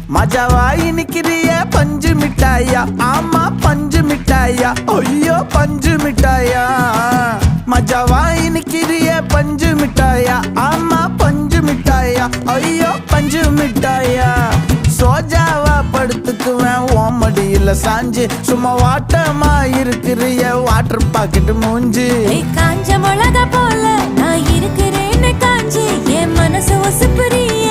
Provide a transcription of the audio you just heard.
மஜாவாய் நிக்கிறிய பஞ்சு மிட்டாயா, ஆமா பஞ்சு மிட்டாயா, ஐயோ பஞ்சு மிட்டாயா. மஜாவாய் நிக்கிறிய பஞ்சு மிட்டாயா, ஆமா பஞ்சு மிட்டாயா, ஐயோ பஞ்சு மிட்டாயா. சோஜாவா படுத்துக்குவேன் ஓமடியில சாஞ்சு, சும்மா வாட்டமா இருக்கிறிய வாட்டர் பாக்கெட் மூஞ்சி. காஞ்ச மிளகா போல நான் இருக்கிறேன்னு காஞ்சி என் மனசு ஒசுப்புறிய